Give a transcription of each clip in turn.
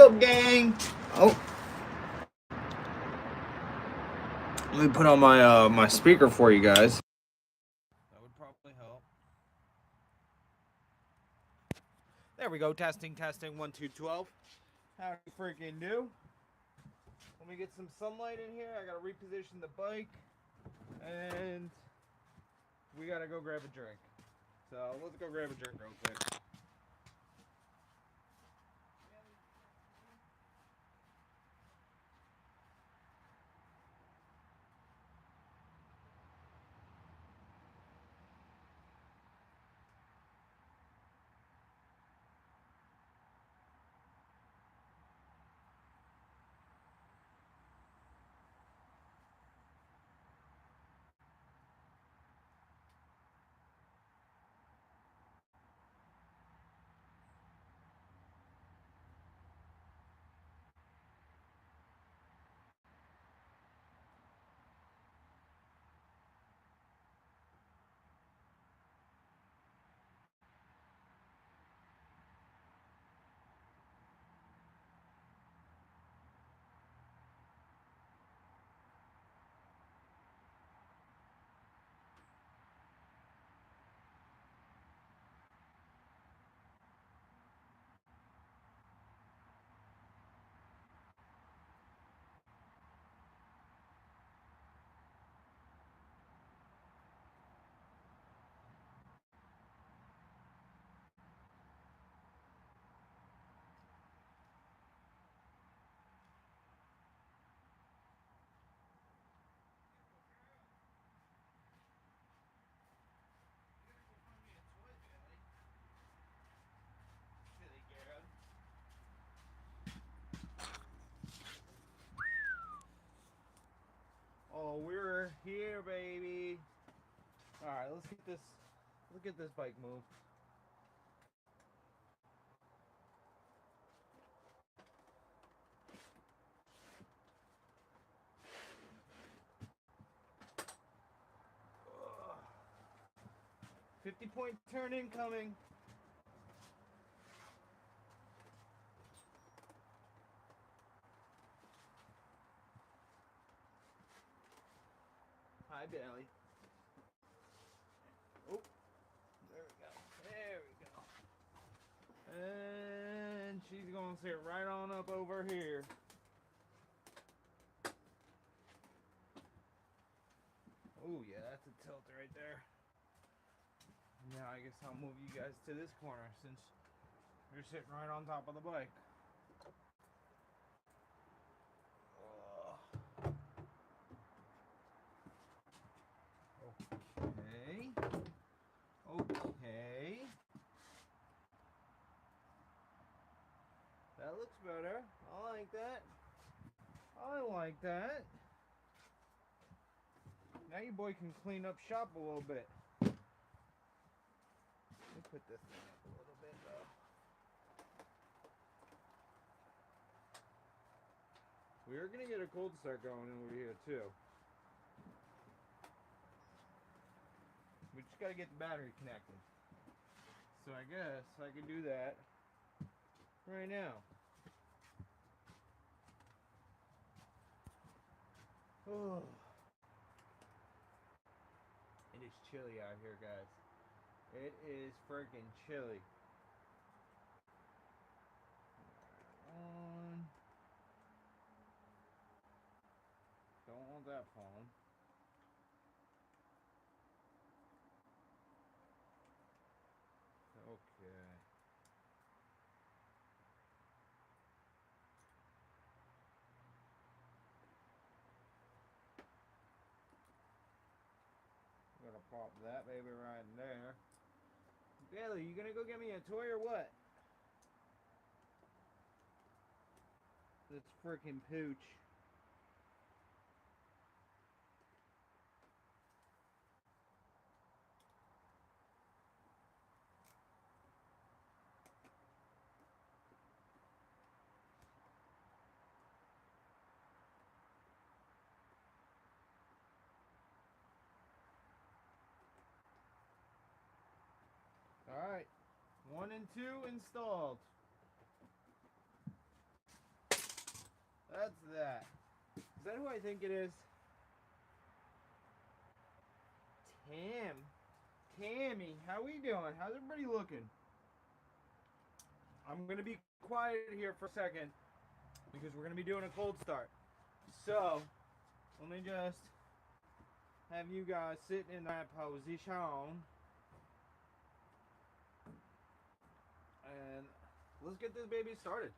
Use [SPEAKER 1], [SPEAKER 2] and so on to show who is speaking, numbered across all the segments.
[SPEAKER 1] up, gang? Oh, let me put on my speaker for you guys. That would probably help. There we go. Testing, testing. 1, 2, 12. How do you freaking do? Let me get some sunlight in here. I gotta reposition the bike, and we gotta go grab a drink. So let's go grab a drink real quick. Oh, we're here, baby. All right, let's get this. Let's get this bike moved. Ugh. 50-point turn incoming. Hi, Bailey. Oh, there we go. There we go. And she's gonna sit right on up over here. Oh yeah, that's a tilt right there. Now I guess I'll move you guys to this corner since you're sitting right on top of the bike. Okay. Okay. That looks better. I like that. I like that. Now your boy can clean up shop a little bit. Let me put this thing up a little bit though. We are gonna get a cold start going over here too. We just gotta get the battery connected. So I guess I can do that right now. Oh. It is chilly out here, guys. It is freaking chilly. On. Don't want that phone. Okay. I'm gonna pop that baby right in there. Bailey, you gonna go get me a toy or what? This freaking pooch. Alright. 1 and 2 installed. that? Is that who I think it is? Tammy, how we doing? How's everybody looking? I'm gonna be quiet here for a second because we're gonna be doing a cold start. So let me just have you guys sit in that position and let's get this baby started.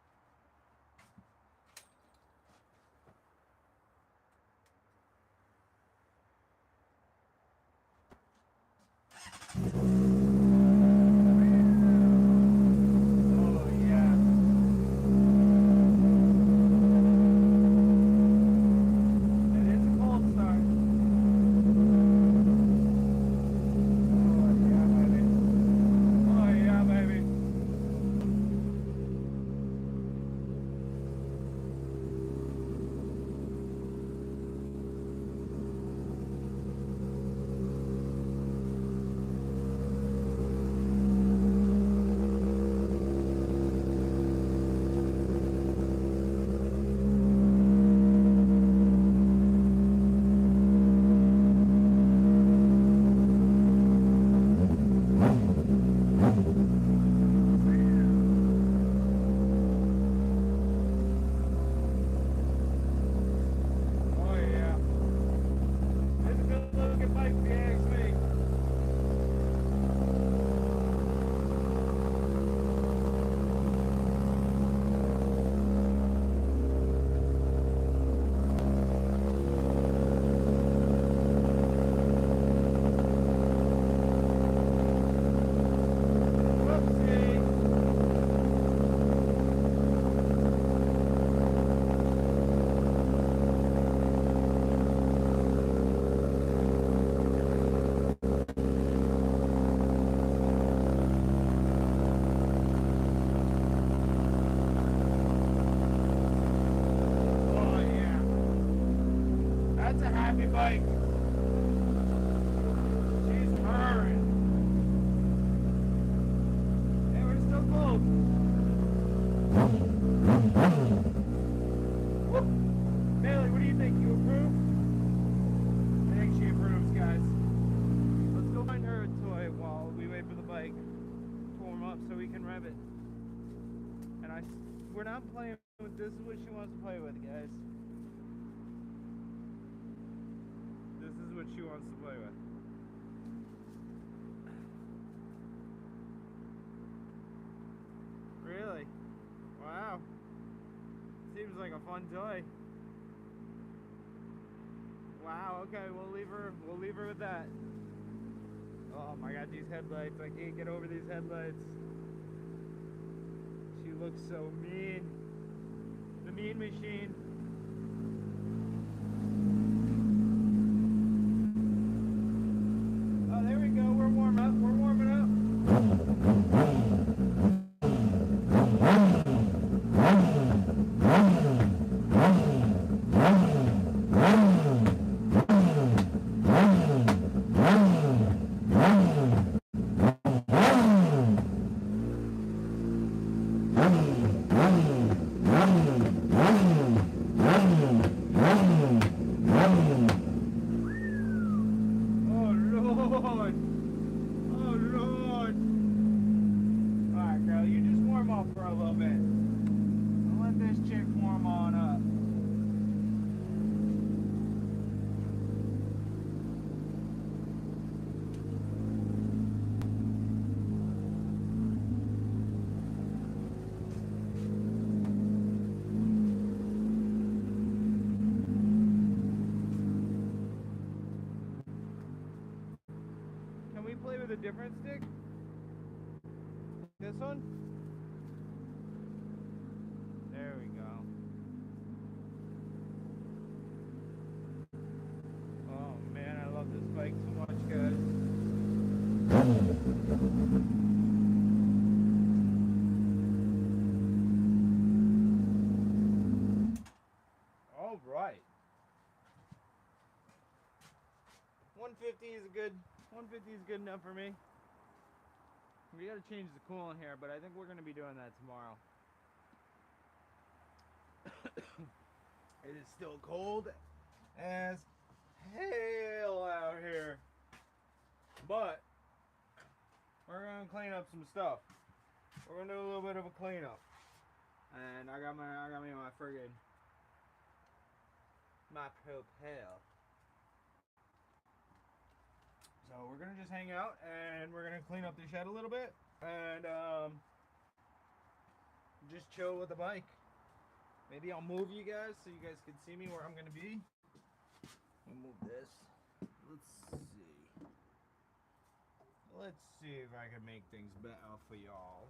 [SPEAKER 1] Bike. She's purring. Hey, we're still cold. Whoop. Bailey, what do you think? You approve? I think she approves, guys. Let's go find her a toy while we wait for the bike to warm up so we can rev it. And we're not playing with this. Is what she wants to play with, guys. What she wants to play with. Really? Wow. Seems like a fun toy. Wow, okay, we'll leave her with that. Oh my god, these headlights. I can't get over these headlights. She looks so mean. The mean machine. A different stick? This one? There we go. Oh man, I love this bike so much, guys. All right. 150 is good. 150 is good enough for me. We gotta change the coolant here, but I think we're gonna be doing that tomorrow. It is still cold as hell out here. But we're gonna clean up some stuff. We're gonna do a little bit of a cleanup. And I got me my friggin' my propel. So we're gonna just hang out and we're gonna clean up the shed a little bit and just chill with the bike. Maybe I'll move you guys so you guys can see me where I'm gonna be. Let me move this. Let's see if I can make things better for y'all.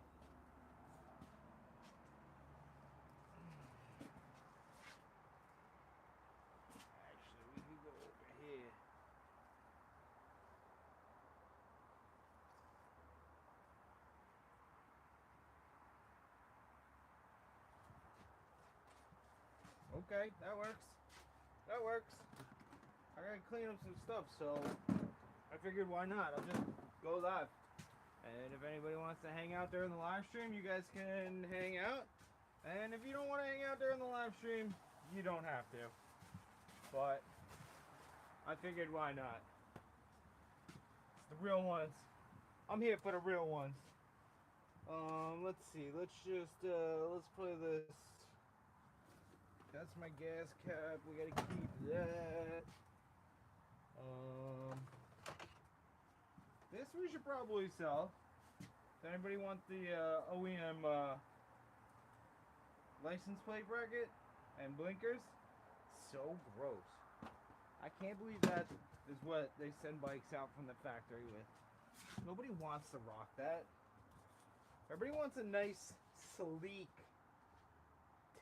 [SPEAKER 1] Actually, we can go over here. Okay, that works. That works. I gotta clean up some stuff, so I figured why not? I'll just go live. And if anybody wants to hang out during the live stream, you guys can hang out. And if you don't want to hang out during the live stream, you don't have to. But I figured why not? It's the real ones. I'm here for the real ones. Let's see. Let's play this. That's my gas cap. We gotta keep that. This we should probably sell. Does anybody want the OEM license plate bracket and blinkers? So gross. I can't believe that is what they send bikes out from the factory with. Nobody wants to rock that. Everybody wants a nice, sleek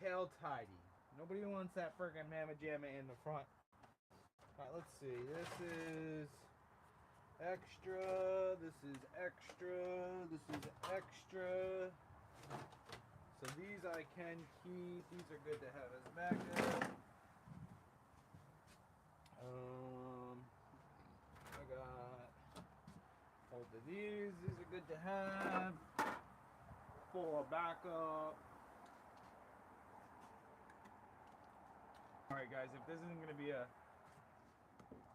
[SPEAKER 1] tail tidy. Nobody wants that friggin' mamma jamma in the front. Alright, let's see. This is extra. This is extra. This is extra. So these I can keep. These are good to have as backup. I got hold of these. These are good to have for backup. Alright guys, if this isn't going to be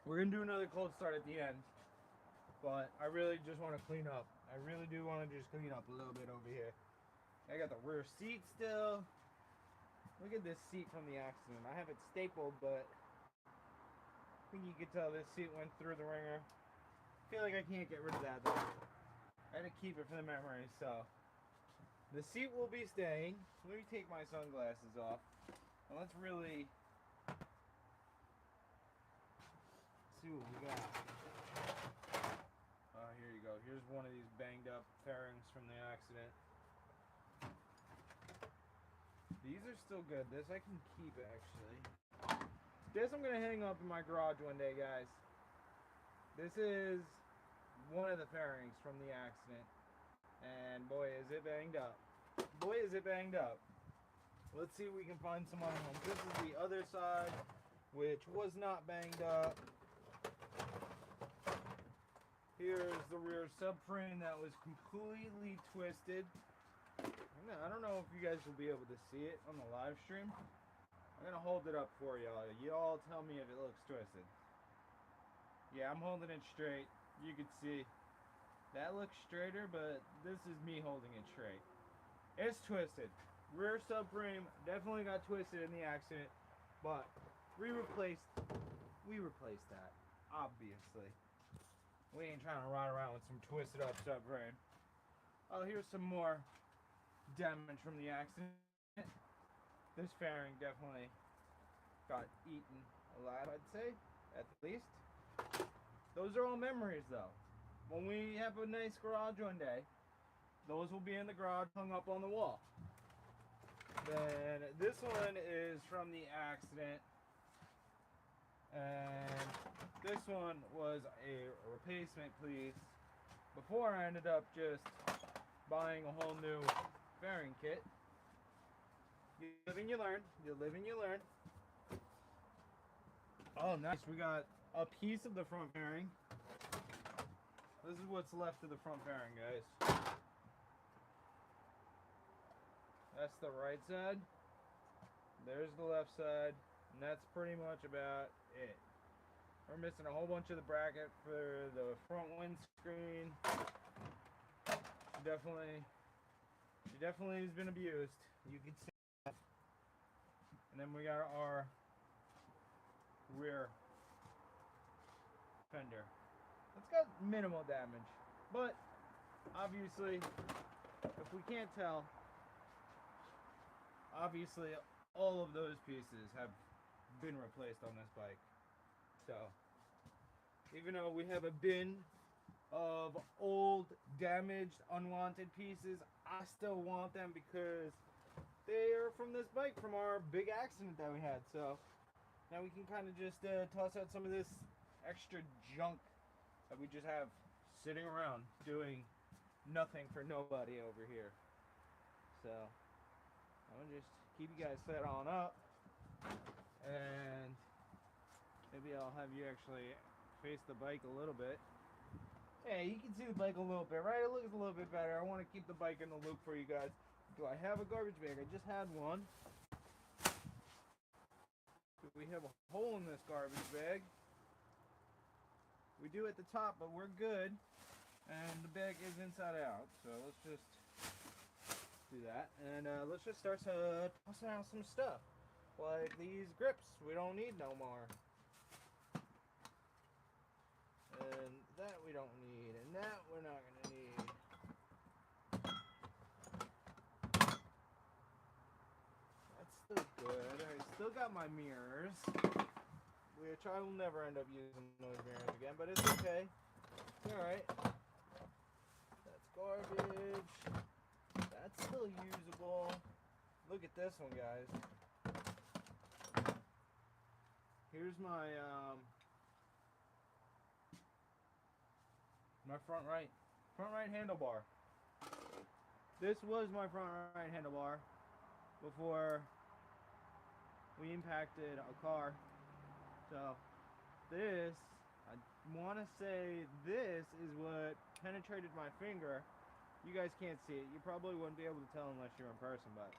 [SPEAKER 1] we're going to do another cold start at the end, but I really just want to clean up. I really do want to just clean up a little bit over here. I got the rear seat still. Look at this seat from the accident. I have it stapled, but I think you can tell this seat went through the ringer. I feel like I can't get rid of that though. I had to keep it for the memory, so the seat will be staying. Let me take my sunglasses off. And let's really see what we got. Oh, here you go. Here's one of these banged up fairings from the accident. These are still good. This I can keep actually. This I'm gonna hang up in my garage one day, guys. This is one of the fairings from the accident. And boy is it banged up. Boy is it banged up. Let's see if we can find some other ones. This is the other side, which was not banged up. Here's the rear subframe that was completely twisted. I don't know if you guys will be able to see it on the live stream. I'm going to hold it up for y'all. Y'all tell me if it looks twisted. Yeah, I'm holding it straight. You can see. That looks straighter, but this is me holding it straight. It's twisted. Rear subframe definitely got twisted in the accident, but we replaced that, obviously. We ain't trying to ride around with some twisted up subframe. Oh, here's some more damage from the accident. This fairing definitely got eaten alive, I'd say, at least. Those are all memories, though. When we have a nice garage one day, those will be in the garage hung up on the wall. Then this one is from the accident. And this one was a replacement piece before I ended up just buying a whole new fairing kit. You live and you learn. You live and you learn. Oh, nice. We got a piece of the front fairing. This is what's left of the front fairing, guys. That's the right side. There's the left side. And that's pretty much about it. We're missing a whole bunch of the bracket for the front windscreen. She definitely has been abused. You can see that. And then we got our rear fender. It's got minimal damage, but obviously, if we can't tell, obviously all of those pieces have been replaced on this bike. So, even though we have a bin of old, damaged, unwanted pieces, I still want them because they are from this bike, from our big accident that we had. So now we can kind of just toss out some of this extra junk that we just have sitting around doing nothing for nobody over here. So I'm gonna just keep you guys set on up, and maybe I'll have you actually face the bike a little bit. Hey, you can see the bike a little bit, right? It looks a little bit better. I want to keep the bike in the loop for you guys. Do I have a garbage bag? I just had one. Do we have a hole in this garbage bag? We do at the top, but we're good. And the bag is inside out. So let's just do that. And let's just start tossing out some stuff. Like these grips. We don't need no more. And that we don't need, and that we're not gonna need. That's still good. I still got my mirrors, which I will never end up using those mirrors again, but it's okay. It's alright. That's garbage. That's still usable. Look at this one, guys. Here's my my front right handlebar. This was my front right handlebar before we impacted a car. So this, I want to say this is what penetrated my finger. You guys can't see it. You probably wouldn't be able to tell unless you're in person, but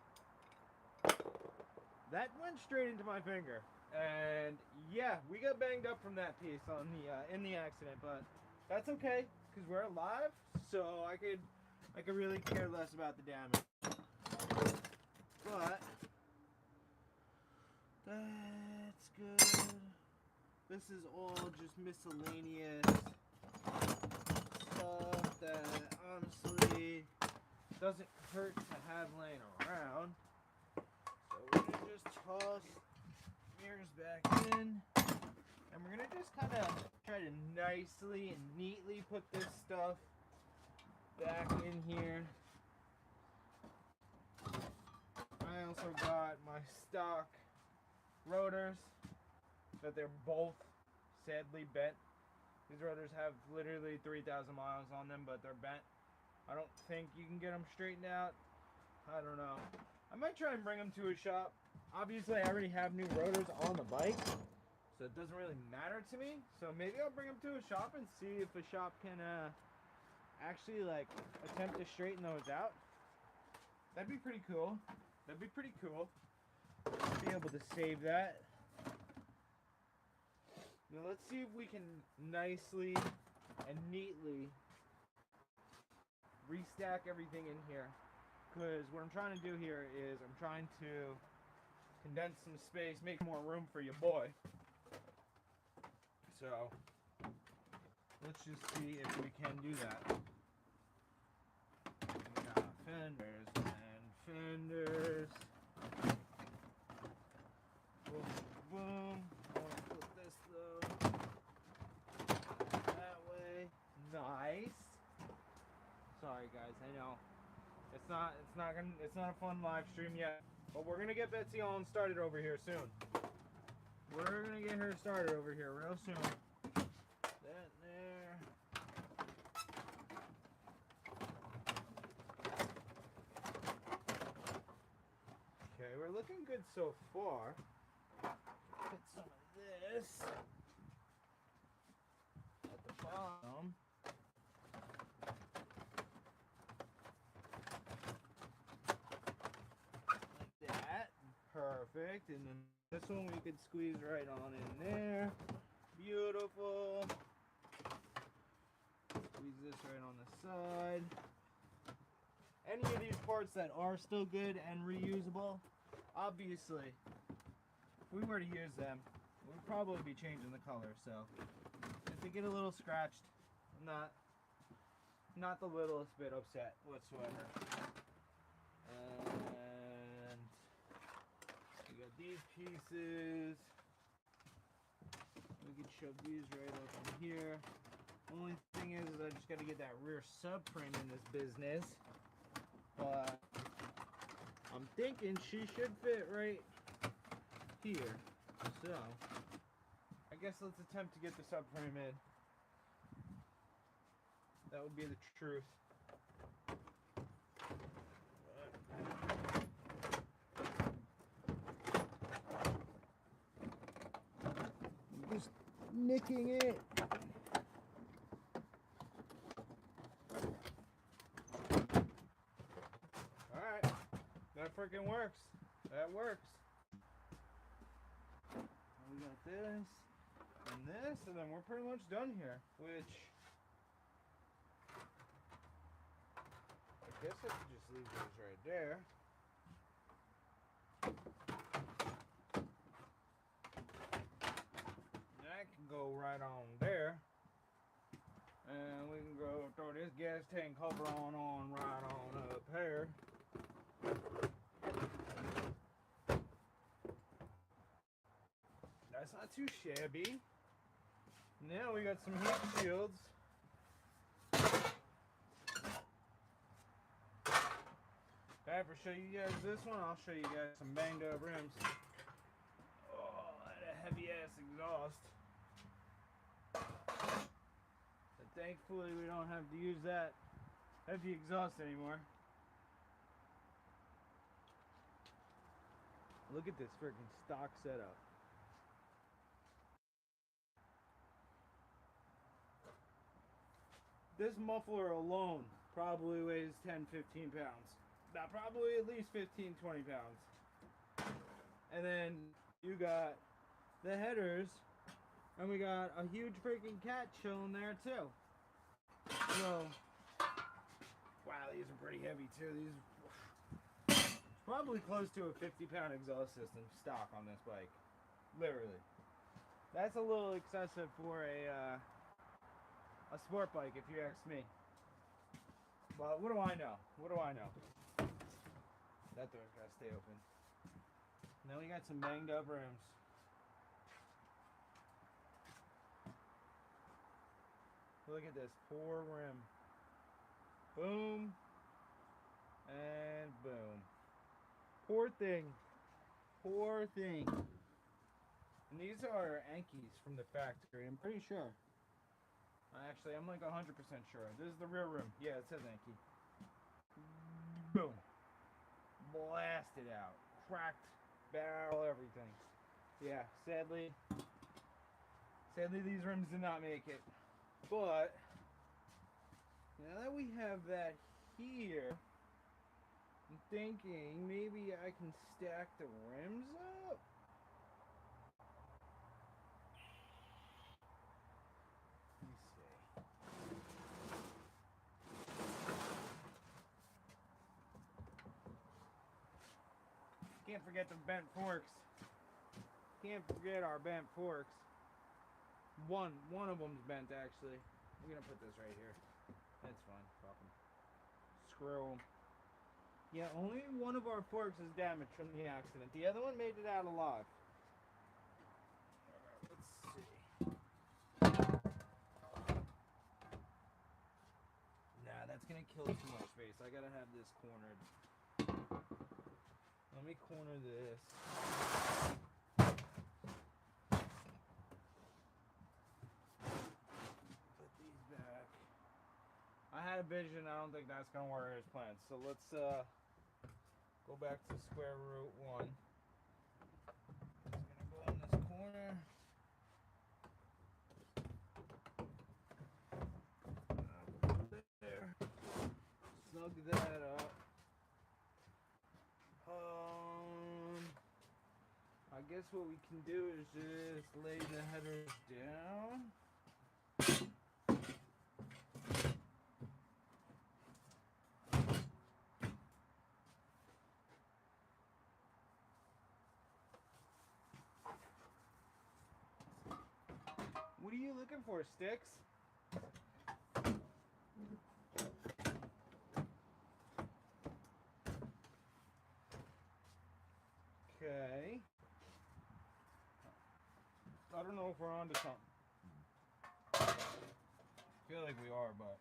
[SPEAKER 1] that went straight into my finger. And yeah, we got banged up from that piece on the in the accident, but that's okay because we're alive. So I could really care less about the damage. But that's good. This is all just miscellaneous stuff that honestly doesn't hurt to have laying around. So we're gonna just toss mirrors back in, and we're gonna just kind of try to nicely and neatly put this stuff back in here. I also got my stock rotors that they're both sadly bent. These rotors have literally 3,000 miles on them, but they're bent. I don't think you can get them straightened out. I don't know. I might try and bring them to a shop. Obviously, I already have new rotors on the bike, so it doesn't really matter to me. So maybe I'll bring them to a shop and see if a shop can actually like attempt to straighten those out. That'd be pretty cool. That'd be pretty cool. Be able to save that. Now let's see if we can nicely and neatly restack everything in here. Because what I'm trying to do here is I'm trying to condense some space, make more room for your boy. So let's just see if we can do that. We got fenders and fenders. Boom, boom. I want to put this though that way. Nice. Sorry guys, I know it's not a fun live stream yet, but we're gonna get Betsy on started over here soon. We're gonna get her started over here real soon. That there. Okay, we're looking good so far. Put some of this at the bottom. Perfect. And then this one we could squeeze right on in there. Beautiful. Squeeze this right on the side. Any of these parts that are still good and reusable, obviously, if we were to use them, we'd probably be changing the color. So if they get a little scratched, I'm not the littlest bit upset whatsoever. And we got these pieces. We can shove these right up in here. Only thing is I just got to get that rear subframe in this business. But I'm thinking she should fit right here. So I guess let's attempt to get the subframe in. That would be the truth. Just nicking it. Alright. That freaking works. That works. We got this and this, and then we're pretty much done here. Which I guess I could just leave those right there. That can go right on there. And we can go throw this gas tank cover on right on up here. That's not too shabby. Now we got some heat shields. If I ever show you guys this one, I'll show you guys some banged up rims. Oh, that heavy ass exhaust. But thankfully we don't have to use that heavy exhaust anymore. Look at this freaking stock setup. This muffler alone probably weighs 10-15 pounds. Now, probably at least 15-20 pounds. And then you got the headers, and we got a huge freaking cat chilling there too. So, wow, these are pretty heavy too. These probably close to a 50-pound exhaust system stock on this bike. Literally. That's a little excessive for a sport bike, if you ask me. But what do I know? What do I know? That door's gotta stay open. Now we got some banged up rims. Look at this poor rim. Boom. And boom. Poor thing. Poor thing. And these are Ankies from the factory, I'm pretty sure. Actually, I'm like 100% sure. This is the rear rim. Yeah, it says Anki. Boom. Blasted out. Cracked barrel, everything. Yeah, sadly these rims did not make it. But now that we have that here, I'm thinking maybe I can stack the rims up. Can't forget the bent forks. Can't forget our bent forks. One of them's bent actually. I'm gonna put this right here. That's fine. Fuck 'em. Screw 'em. Yeah, only one of our forks is damaged from the accident. The other one made it out alive. Let's see. Nah, that's gonna kill too much space. I gotta have this cornered. Let me corner this. Put these back. I had a vision. I don't think that's going to work as planned. So let's go back to square root one. It's going to go in this corner. There. Snug that up. I guess what we can do is just lay the headers down. What are you looking for, Sticks? Okay. I don't know if we're on to something. I feel like we are, but...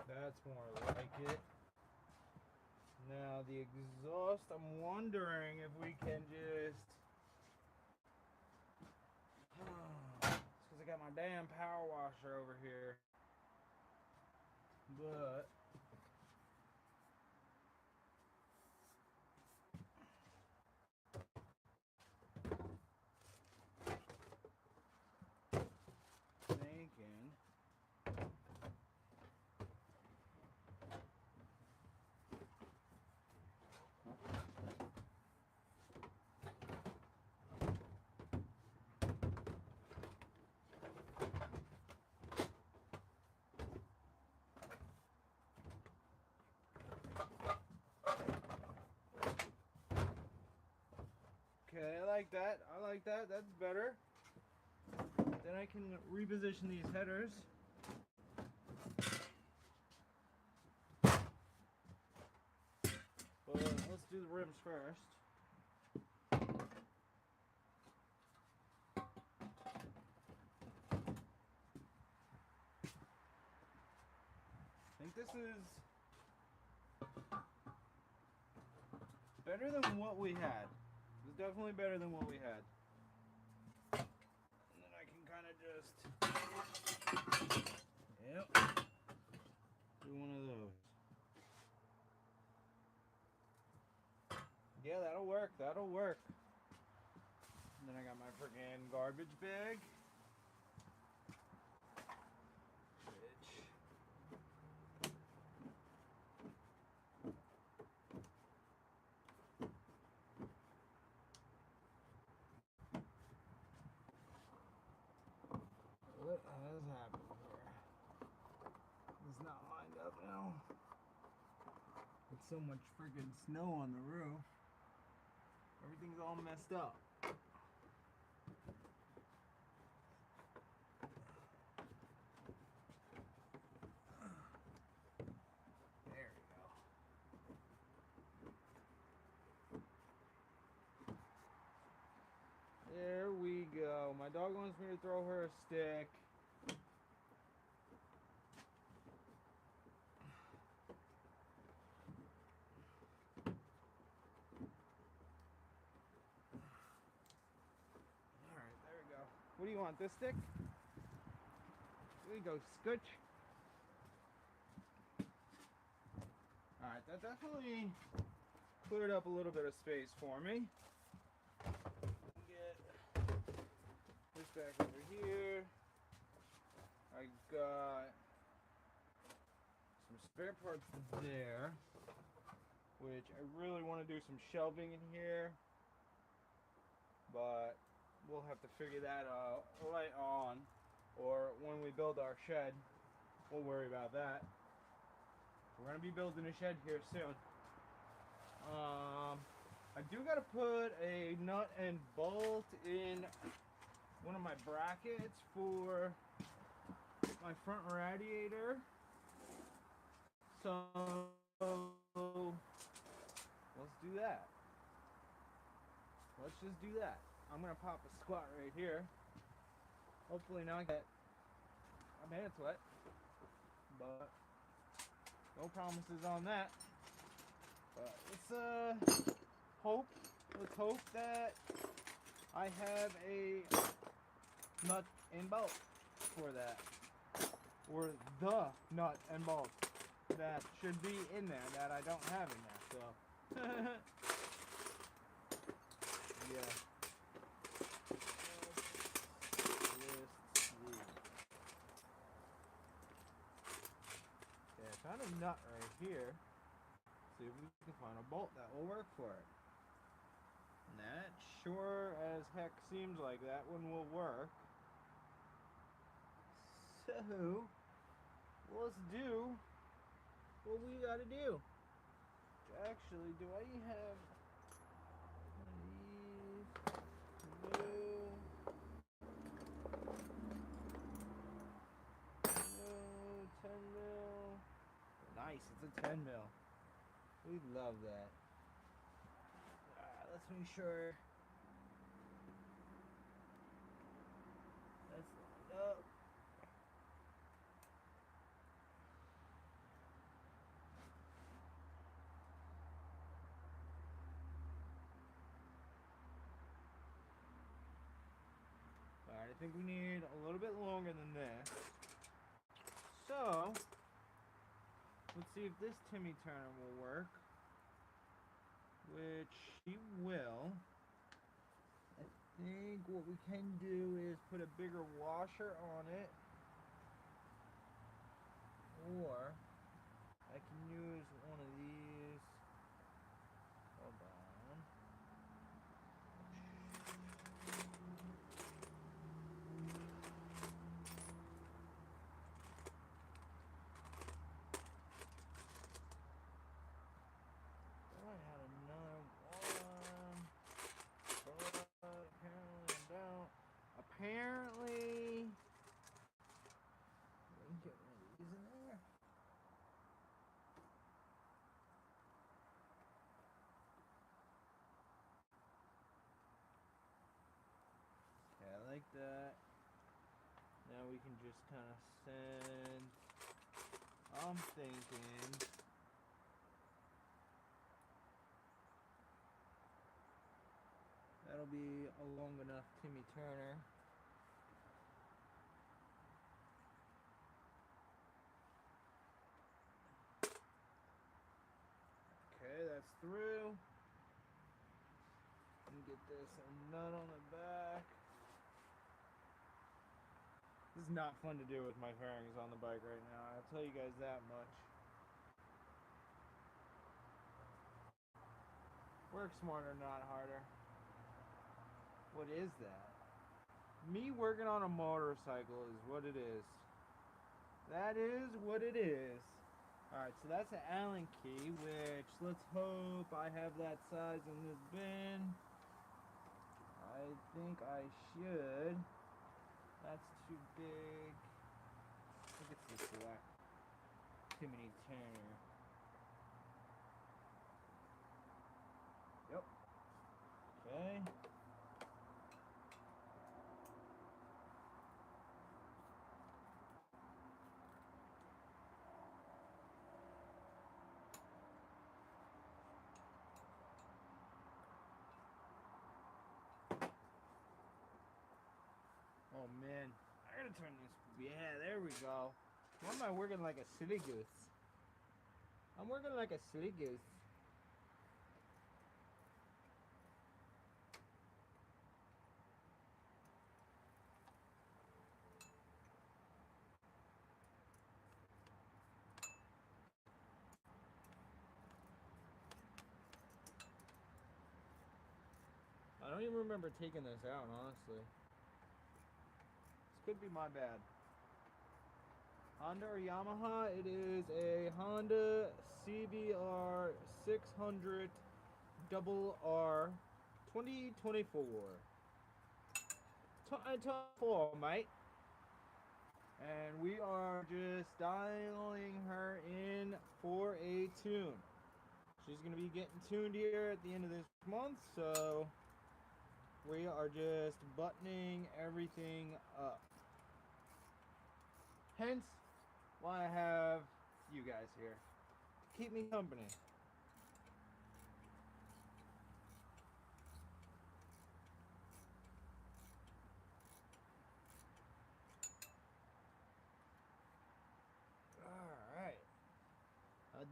[SPEAKER 1] That's more like it. Now the exhaust, I'm wondering if we can just... It's because I got my damn power washer over here. But... thinking... Okay, I like that. I like that. That's better. Then I can reposition these headers. But let's do the rims first. I think this is better than what we had. It's definitely better than what we had. And then I can kind of just, yep, do one of those. Yeah, that'll work. That'll work. And then I got my freaking garbage bag. What has happened here? It's not lined up now. With so much freaking snow on the roof. Everything's all messed up. There we go. There we go. My dog wants me to throw her a stick. Alright, there we go. What do you want, this stick? There you go, Scooch. Alright, that definitely cleared up a little bit of space for me. Get this back over here. I got some spare parts there, which I really want to do some shelving in here, but we'll have to figure that out right on, or when we build our shed, we'll worry about that. We're going to be building a shed here soon. I do got to put a nut and bolt in one of my brackets for my front radiator. So let's do that. Let's just do that. I'm going to pop a squat right here. Hopefully not get my pants wet. But no promises on that. But let's hope let's hope that I have a nut and bolt for that. Or the nut and bolt that should be in there that I don't have in there. So, yeah. Okay, I found a nut right here. See if we can find a bolt that will work for it. And that sure as heck seems like that one will work. So, let's do what we gotta do. Actually, do I have these? No. No, 10 mil. Nice, it's a 10 mil. We love that. Let's make sure that's lined up. Alright, I think we need a little bit longer than this. So, let's see if this Timmy Turner will work. Which she will. I think what we can do is put a bigger washer on it. Or I can use one of these. Hold on. I had another one. But apparently I don't. Apparently we can get one of these in there. Okay, I like that. Now we can just kind of send. I'm thinking that'll be a long enough Timmy Turner. Okay, that's through. Let me get this nut on the back. This is not fun to do with my fairings on the bike right now. I'll tell you guys that much. Work smarter, not harder. What is that? Me working on a motorcycle is what it is. That is what it is. Alright, so that's an Allen key, which let's hope I have that size in this bin. I think I should. That's too big. I think it's this black Timmy Turner. Yep. Okay. Oh man, I gotta turn this. Yeah, there we go. Why am I working like a silly goose? I'm working like a silly goose. I don't even remember taking this out, honestly. This could be my bad. Honda or Yamaha? It is a Honda CBR 600 double R 2024. 24, mate. And we are just dialing her in for a tune. She's going to be getting tuned here at the end of this month, so we are just buttoning everything up. Hence, why I have you guys here to keep me company.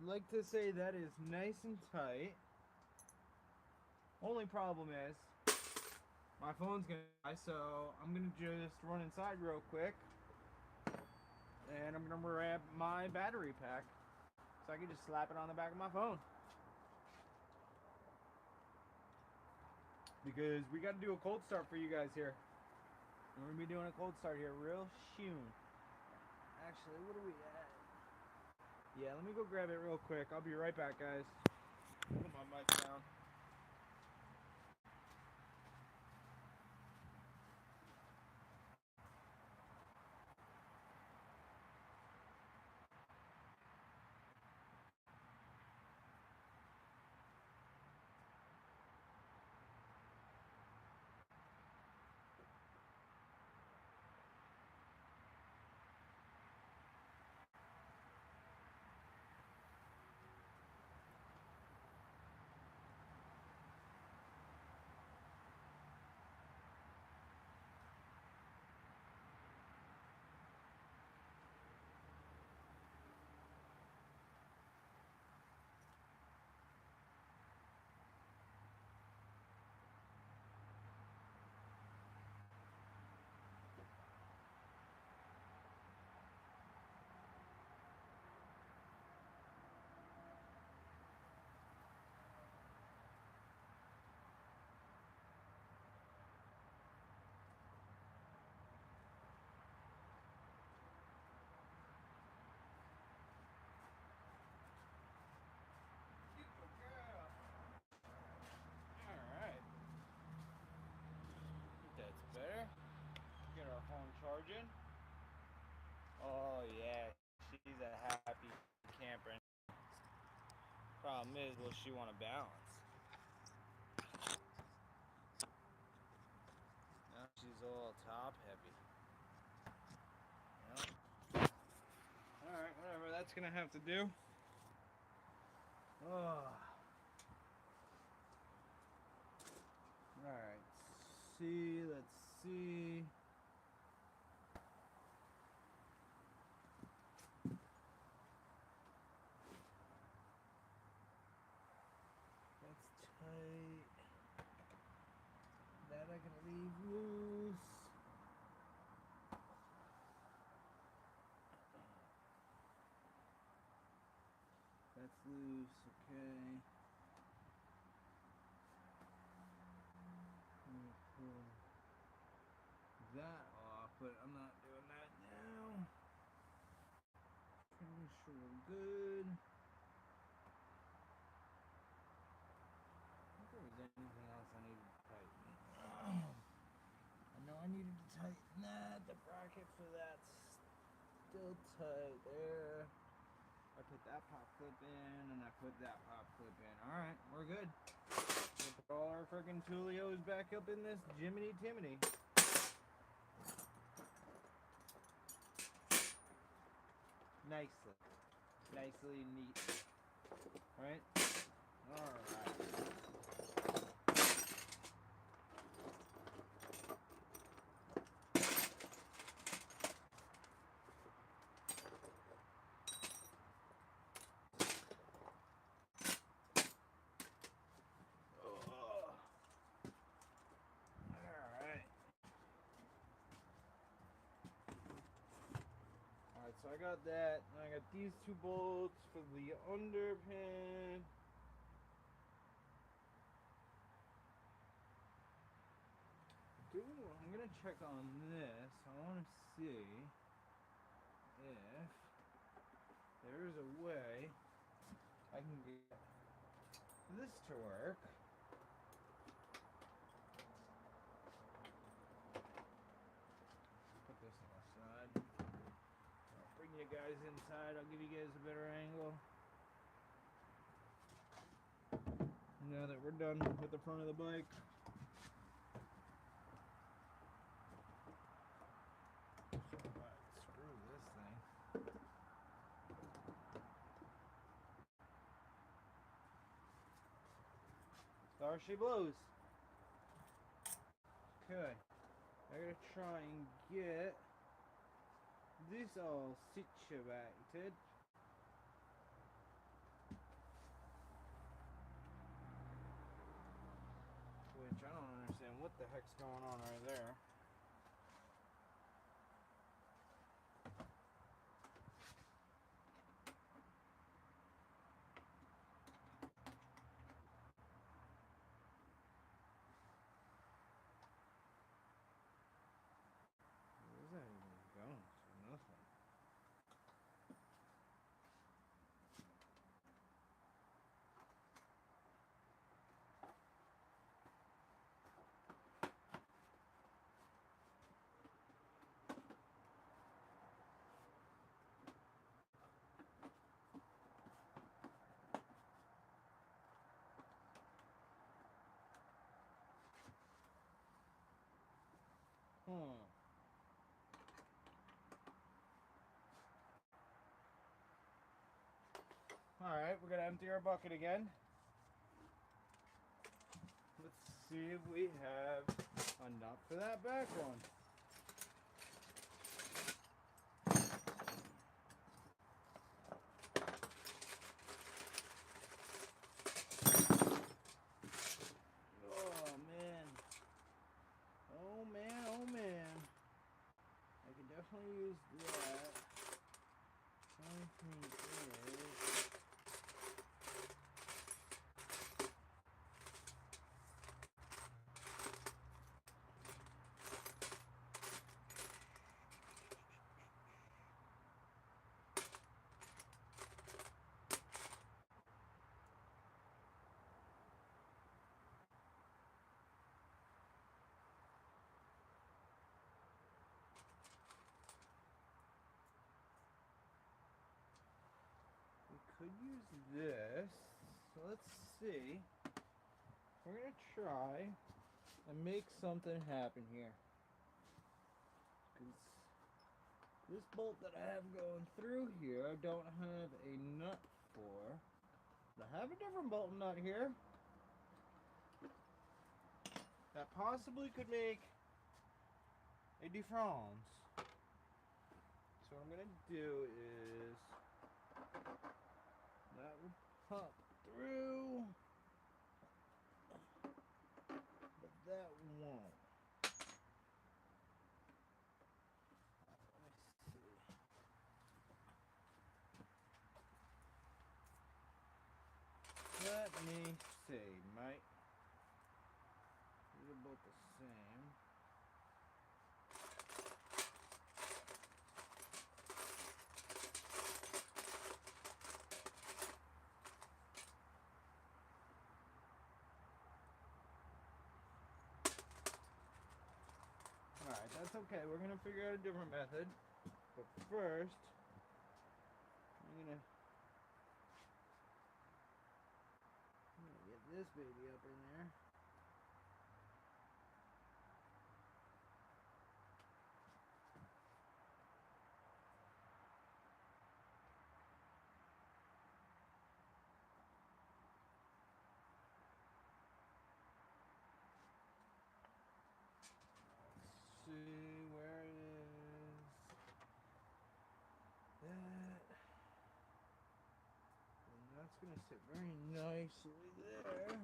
[SPEAKER 1] like to say that is nice and tight. Only problem is my phone's gonna die, so I'm gonna just run inside real quick and I'm gonna grab my battery pack so I can just slap it on the back of my phone. Because we gotta do a cold start for you guys here. We're gonna be doing a cold start here real soon. Actually, what are we at? Yeah, let me go grab it real quick. I'll be right back, guys. Put my mic down. Alright. That's better. Get our phone charging. Oh yeah, she's a happy camper. Problem is, will she want to balance? Now she's all top heavy. Yep. Alright, whatever, that's gonna have to do. Oh. Alright, let's see. That's tight. That I can leave loose. That's loose, okay. Pull that off, but I'm not doing that now. Pretty sure we're good. I think there was anything else I needed to tighten. I know I needed to tighten that. The bracket for that's still tight there. I put that pop clip in and I put that pop clip in. Alright, we're good. We'll put all our freaking Tulios back up in this Jiminy Timiny. Nicely neat. Right? Alright. So I got that. I got these two bolts for the underpin. I'm gonna check on this. I want to see if there's a way I can get this to work. Put this on the side. I'll bring you guys inside. I'll give you guys a better angle. Now that we're done with the front of the bike. Screw this thing. There she blows. Okay. I gotta try and get this all situated. what the heck's going on right there. Where's that even going? Nothing. Alright, we're gonna empty our bucket again. Let's see if we have enough for that back one. Oh man. Oh man, oh man. I can definitely use that. Only thing is, we could use this. So let's see. We're gonna try and make something happen here. Because this bolt that I have going through here, I don't have a nut for. I have a different bolt nut here that possibly could make a difference. So what I'm gonna do is that will pop through, but that won't. Let me see, mate. These are both the same. Alright, that's okay. We're going to figure out a different method. But first, I'm going to get this baby up in there. Let's see where it is. That. And that's going to sit very nicely there.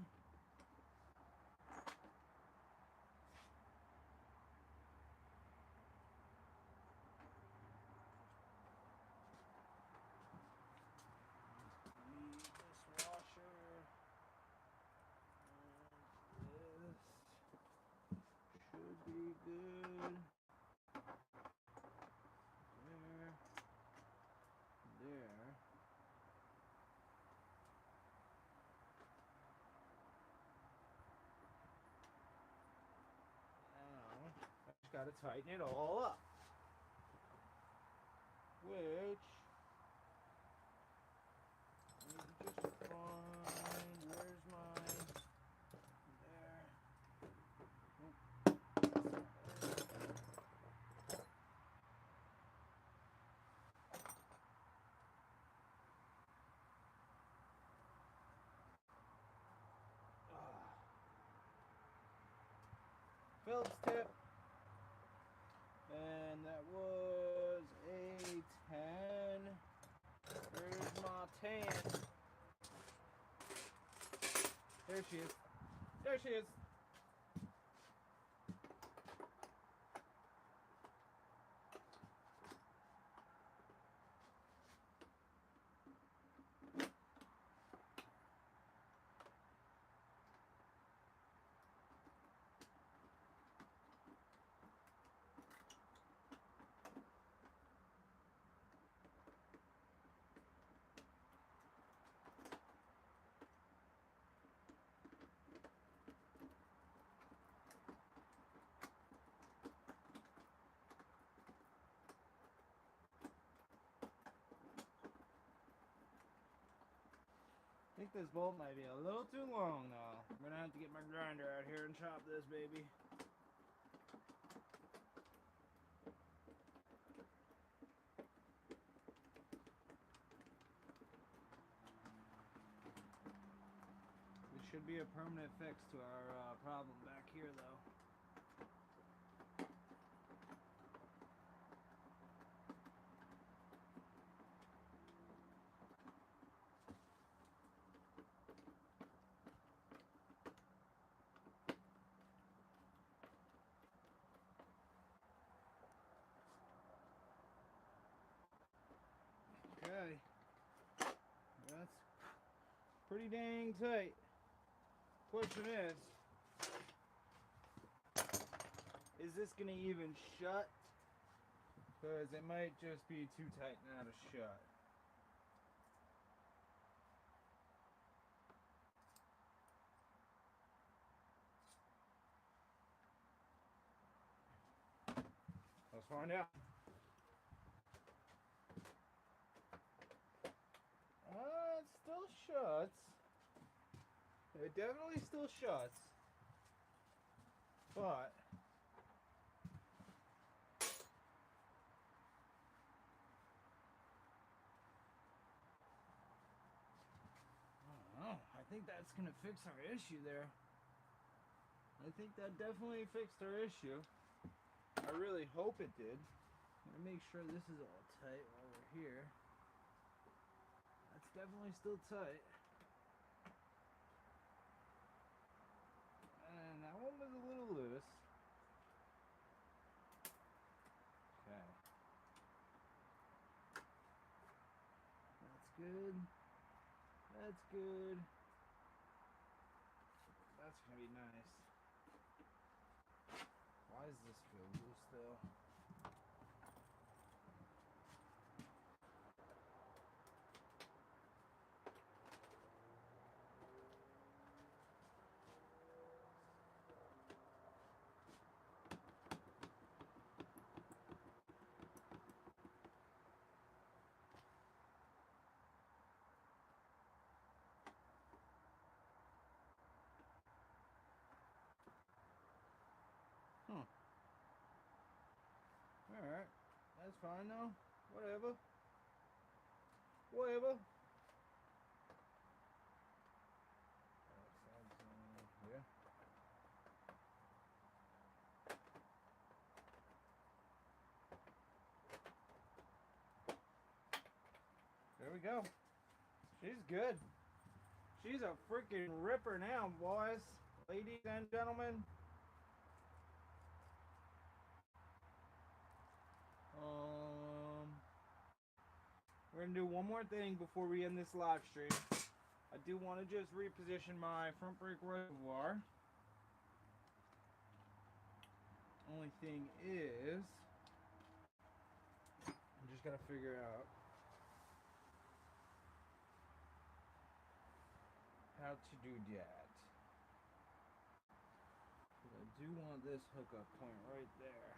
[SPEAKER 1] Need this washer. And this should be good. There. Now, I just gotta tighten it all up. Which, I need to just find, where's mine? There. Nope. Phillips tip, and that was a 10. Where's my 10? There she is. There she is. think this bolt might be a little too long though. I'm gonna have to get my grinder out here and chop this baby. This should be a permanent fix to our problem back here though. Okay, that's pretty dang tight. Question is this gonna even shut? Because it might just be too tight now to shut. Let's find out. It still shuts. It definitely still shuts. But I don't know. I think that's gonna fix our issue there. I think that definitely fixed our issue. I really hope it did. I'm gonna make sure this is all tight while we're here. That's definitely still tight. And that one was a little loose. Okay. That's good. That's good. That's gonna be nice. Why does this feel loose though? Alright. That's fine though. Whatever. Whatever. Yeah. There we go. She's good. She's a freaking ripper now, boys. Ladies and gentlemen. We're gonna do one more thing before we end this live stream. I do want to just reposition my front brake reservoir. Only thing is, I'm just gotta figure out how to do that. I do want this hookup point right there.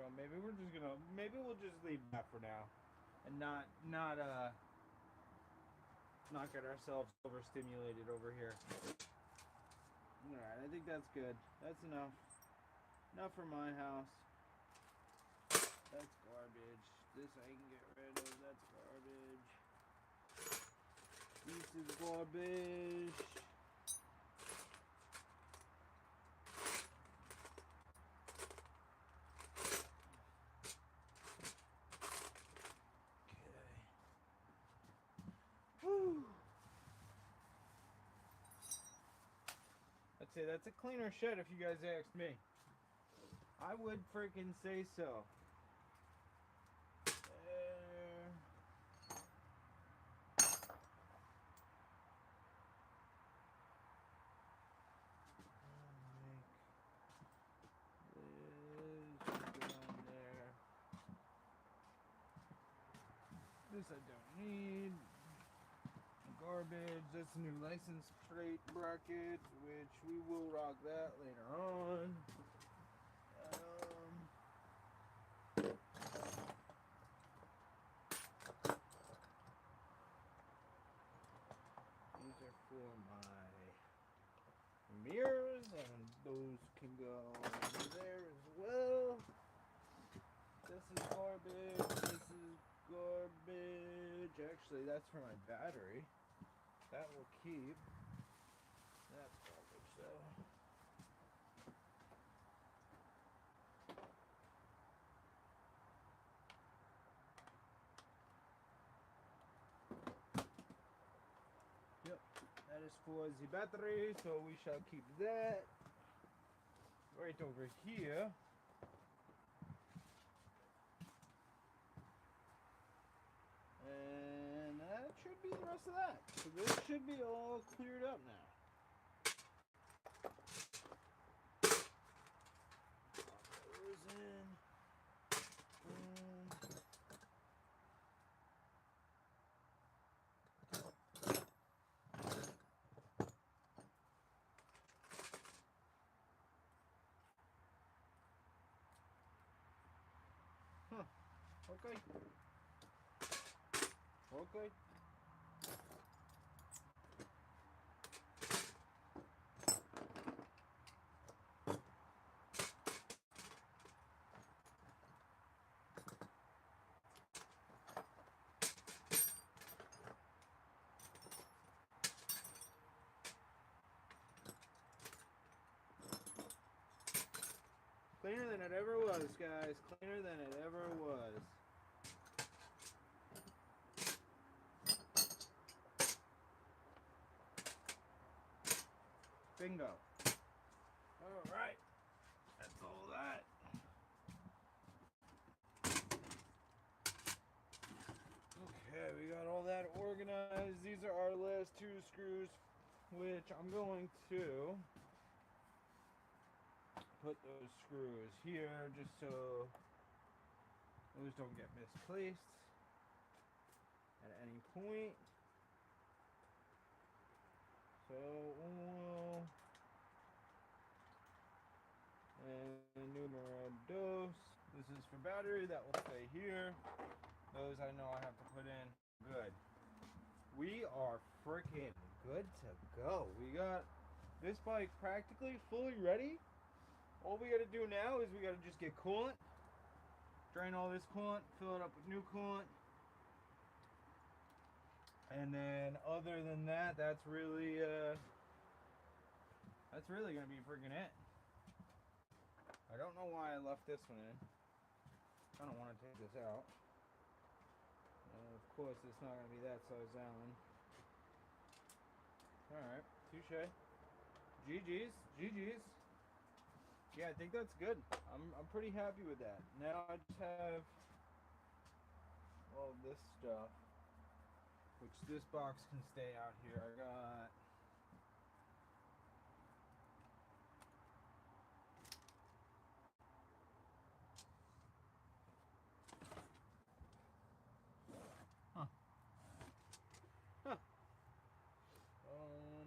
[SPEAKER 1] You know, maybe we'll just leave that for now, and not get ourselves overstimulated over here. All right, I think that's good. That's enough. Enough for my house. That's garbage. This I can get rid of. That's garbage. This is garbage. I'd say that's a cleaner shed if you guys asked me. I would freaking say so. This I don't need. Garbage. That's a new license plate bracket, which we will rock that later on. for my mirrors, and those can go over there as well. This is garbage. This is garbage. Actually, that's for my battery. That will keep. That's garbage, though. Yep, that is for the battery, so we shall keep that right over here. And that should be the rest of that. So this should be all cleared up now. Pop those in. Huh. Okay. Okay. Cleaner than it ever was, guys. Cleaner than it ever was. Bingo. Alright. That's all that. Okay, we got all that organized. These are our last two screws, which I'm going to put those screws here just so those don't get misplaced at any point. So uno and numero dos. This is for battery, that will stay here. Those I know I have to put in. Good. We are freaking good to go. We got this bike practically fully ready. All we gotta do now is we gotta just get coolant, drain all this coolant, fill it up with new coolant, and then other than that, that's really gonna be freaking it. I don't know why I left this one in. I don't want to take this out. Of course, it's not gonna be that size Allen. All right, touche. GG's, GG's. Yeah, I think that's good. I'm pretty happy with that. Now I just have all this stuff, which this box can stay out here. I got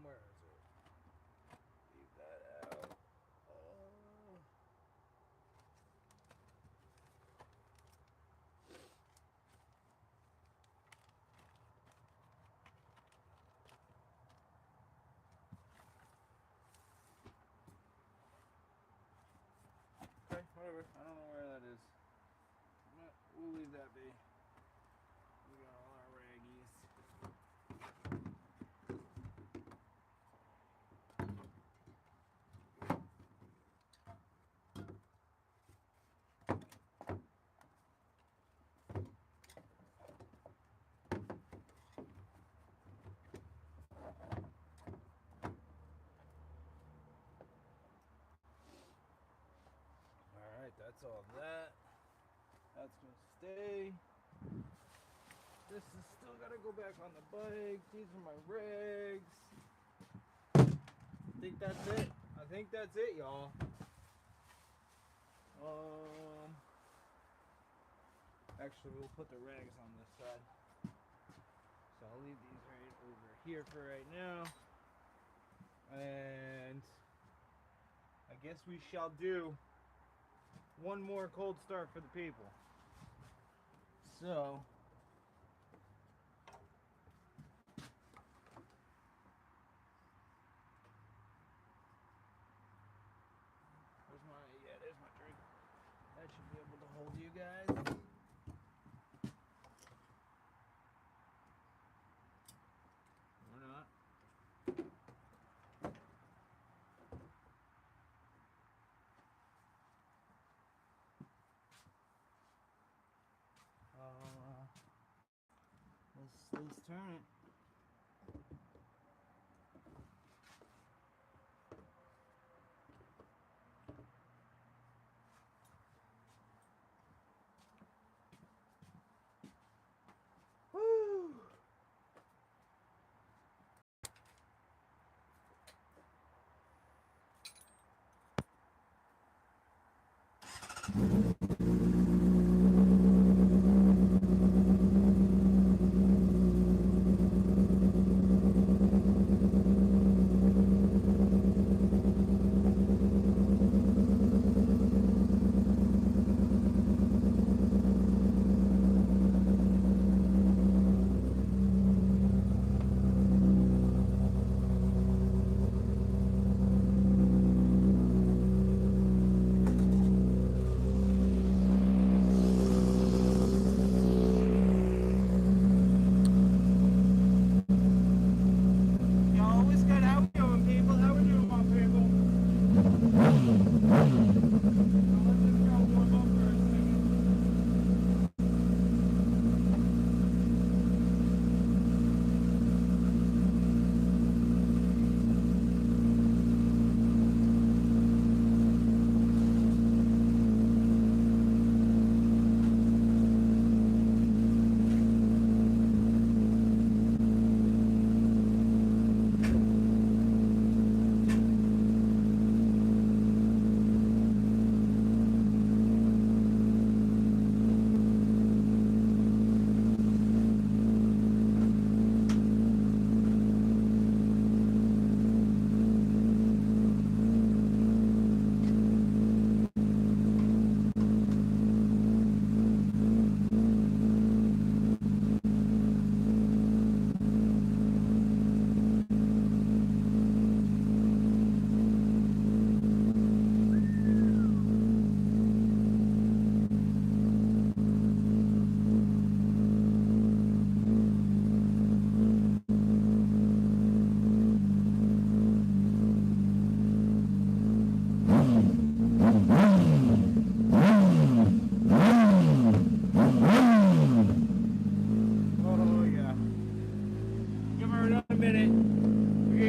[SPEAKER 1] where is it? Leave that out. Okay, whatever. I don't know where that is. But we'll leave that be. We got all our raggies. Alright, that's all that. That's gonna stay. This is still gotta go back on the bike. These are my rigs. I think that's it. I think that's it, y'all. Actually, we'll put the rags on this side. So I'll leave these right over here for right now. And I guess we shall do one more cold start for the people. So, Let's turn it. Woo!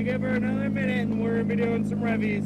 [SPEAKER 1] Give her another minute and we're gonna be doing some revies.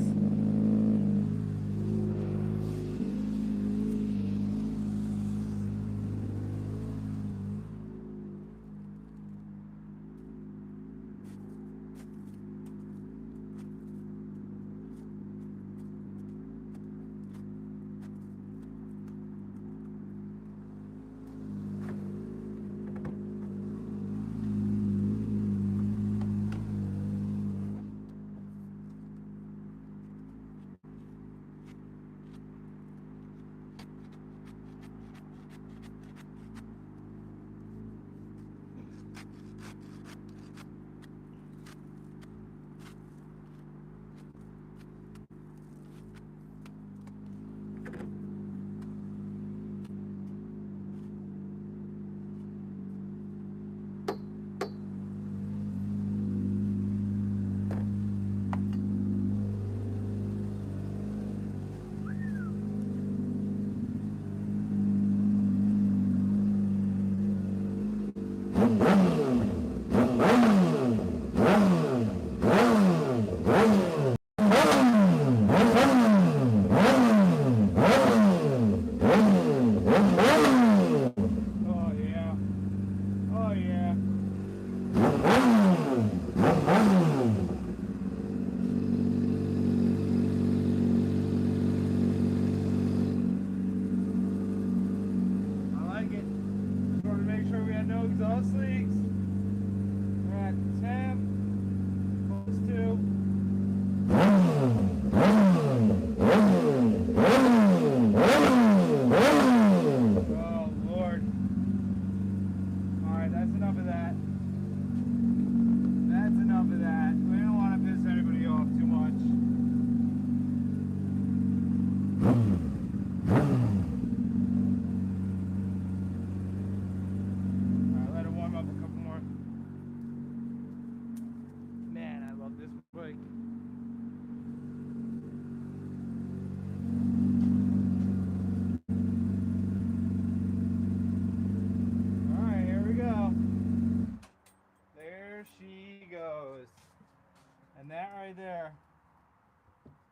[SPEAKER 1] that right there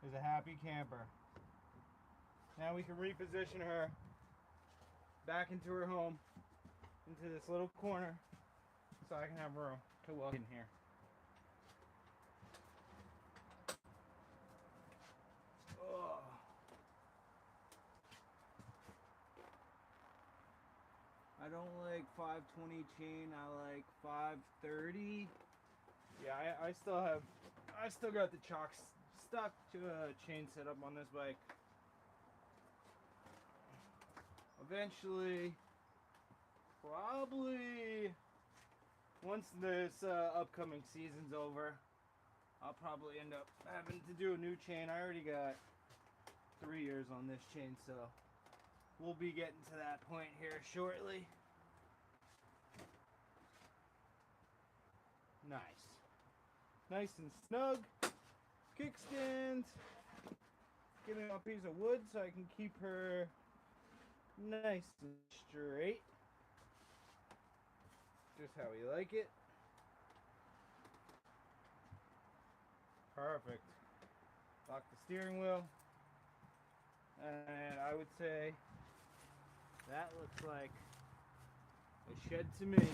[SPEAKER 1] is a happy camper. Now we can reposition her back into her home, into this little corner, so I can have room to walk in here. Oh. I don't like 520 chain, I like 530. Yeah, I still got the chock stuck to a chain setup on this bike. Eventually, probably once this upcoming season's over, I'll probably end up having to do a new chain. I already got 3 years on this chain, so we'll be getting to that point here shortly. Nice and snug. Kickstands. Give me a piece of wood so I can keep her nice and straight. Just how we like it. Perfect. Lock the steering wheel. And I would say that looks like a shed to me.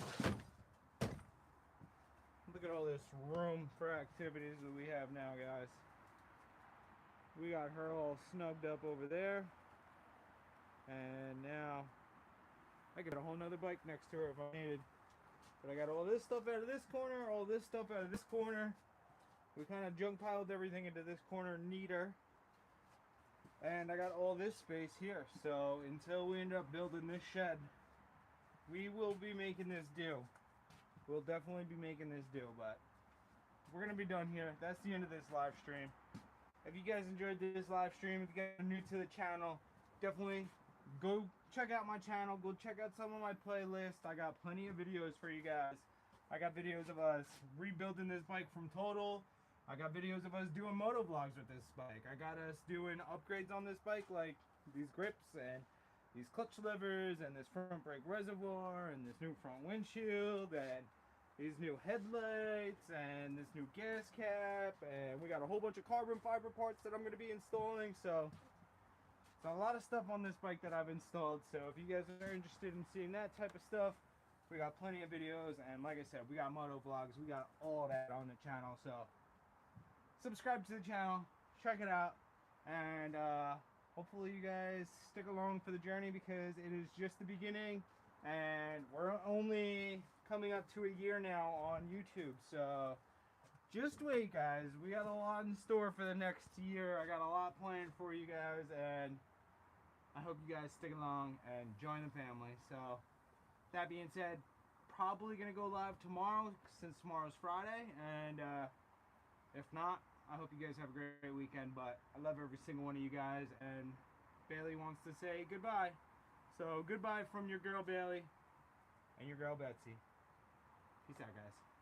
[SPEAKER 1] Look at all this room for activities that we have now, guys. We got her all snugged up over there. And now I got a whole nother bike next to her if I needed. But I got all this stuff out of this corner, all this stuff out of this corner. We kind of junk piled everything into this corner neater. And I got all this space here. So until we end up building this shed, we will be making this do. We'll definitely be making this do, but we're going to be done here. That's the end of this live stream. If you guys enjoyed this live stream, if you guys are new to the channel, definitely go check out my channel. Go check out some of my playlists. I got plenty of videos for you guys. I got videos of us rebuilding this bike from total. I got videos of us doing moto vlogs with this bike. I got us doing upgrades on this bike, like these grips and these clutch levers and this front brake reservoir and this new front windshield and these new headlights and this new gas cap, and we got a whole bunch of carbon fiber parts that I'm going to be installing. So a lot of stuff on this bike that I've installed. So if you guys are interested in seeing that type of stuff, we got plenty of videos, and like I said, we got moto vlogs, we got all that on the channel. So subscribe to the channel, check it out, and hopefully you guys stick along for the journey, because it is just the beginning, and we're only coming up to a year now on YouTube. So just wait, guys. We got a lot in store for the next year. I got a lot planned for you guys, and I hope you guys stick along and join the family. So that being said, probably gonna go live tomorrow, since tomorrow's Friday, and if not, I hope you guys have a great weekend. But I love every single one of you guys, and Bailey wants to say goodbye. So goodbye from your girl Bailey and your girl Betsy. Peace out, guys.